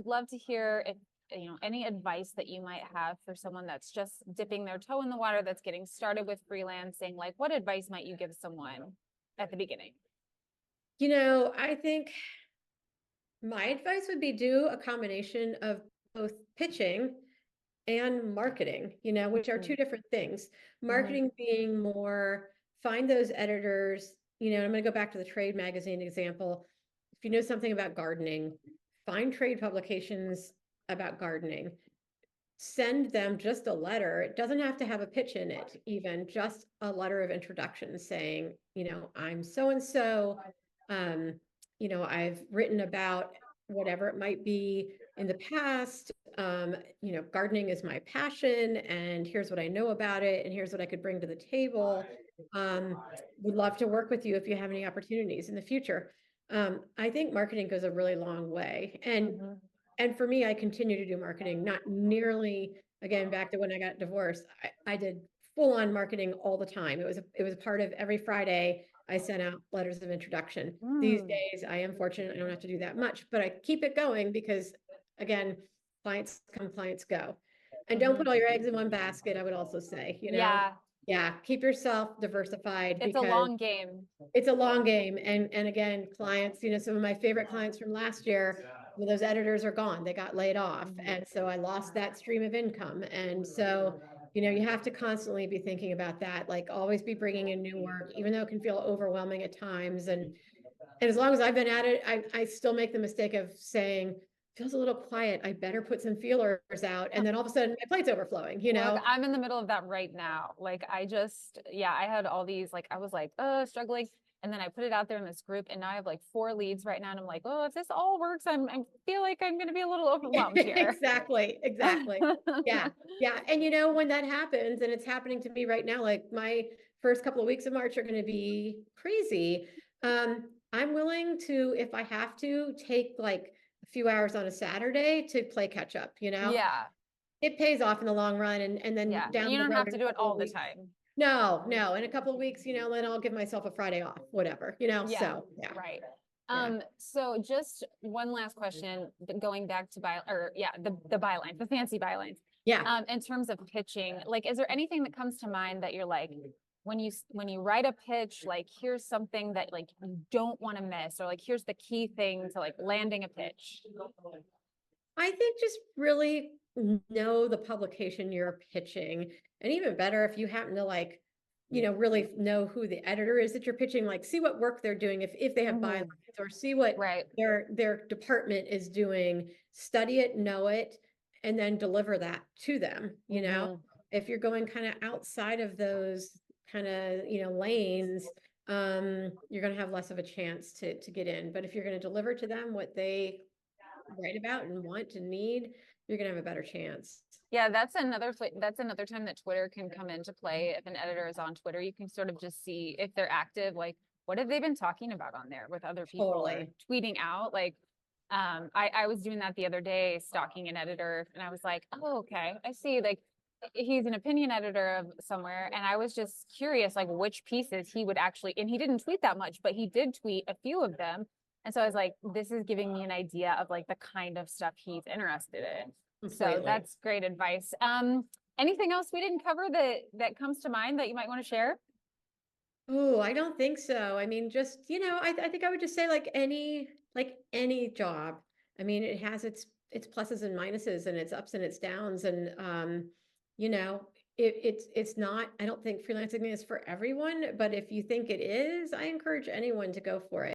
would love to hear if, any advice that you might have for someone that's just dipping their toe in the water, that's getting started with freelancing. Like, what advice might you give someone at the beginning? I think my advice would be do a combination of both pitching and marketing, which are two different things. Mm-hmm. Marketing being more find those editors, I'm going to go back to the trade magazine example. If you know something about gardening, find trade publications about gardening. Send them just a letter. It doesn't have to have a pitch in it, even just a letter of introduction saying, I'm so and so. I've written about whatever it might be in the past. Gardening is my passion, and here's what I know about it, and here's what I could bring to the table. Would love to work with you if you have any opportunities in the future. I think marketing goes a really long way. And for me, I continue to do marketing, not nearly, again, back to when I got divorced. I did full on marketing all the time. It was a part of every Friday. I sent out letters of introduction. These Mm. days, I am fortunate I don't have to do that much, but I keep it going because, again, clients come, clients go. And don't put Mm-hmm. all your eggs in one basket, I would also say, Yeah, yeah, keep yourself diversified it's a because long game. it's a long game. And again, clients, some of my favorite clients from last year, well, those editors are gone. They got laid off. Mhm. And so I lost that stream of income. And so, you have to constantly be thinking about that, like always be bringing in new work, even though it can feel overwhelming at times. And as long as I've been at it, I still make the mistake of saying, feels a little quiet. I better put some feelers out. And then all of a sudden my plate's overflowing. Look, I'm in the middle of that right now. Like, I had all these, like, I was like, oh, struggling. And then I put it out there in this group, and now I have like 4 leads right now. And I'm like, oh, if this all works, I feel like I'm going to be a little overwhelmed here. Exactly, exactly. Yeah, yeah. And when that happens, and it's happening to me right now, like my first couple of weeks of March are going to be crazy. I'm willing to, if I have to, take like a few hours on a Saturday to play catch up. Yeah. It pays off in the long run, and then Yeah. down You the don't road have in to a do it couple all of the weeks. time. No, no, in a couple of weeks, then I'll give myself a Friday off, whatever. Yeah, So yeah, right. yeah, So just one last question, going back to the bylines, the fancy bylines. yeah. In terms of pitching, like, is there anything that comes to mind that you're like, when you write a pitch, like, here's something that like you don't want to miss, or like here's the key thing to like landing a pitch? I think just really know the publication you're pitching. And even better if you happen to like, really know who the editor is that you're pitching, like see what work they're doing if they have bylines, Hmm. or see what Right. their department is doing, study it, know it, and then deliver that to them. Hmm. If you're going kind of outside of those kind of, lanes, you're going to have less of a chance to get in. But if you're going to deliver to them what they write about and want and need, you're gonna have a better chance. Yeah, that's another time that Twitter can come into play. If an editor is on Twitter, you can sort of just see if they're active, like what have they been talking about on there with other people or Totally. tweeting out. Like, I was doing that the other day, stalking an editor, and I was like, oh, okay, I see. Like, he's an opinion editor of somewhere, and I was just curious, like, which pieces he would actually, and he didn't tweet that much, but he did tweet a few of them. And so I was like, this is giving me an idea of like the kind of stuff he's interested in. So Completely. that's great advice. Anything else we didn't cover that comes to mind that you might want to share? Oh, I don't think so. I mean, just, I think I would just say like any job. I mean, it has its pluses and minuses and its ups and its downs. And you know, it's not, I don't think freelancing is for everyone, but if you think it is, I encourage anyone to go for it.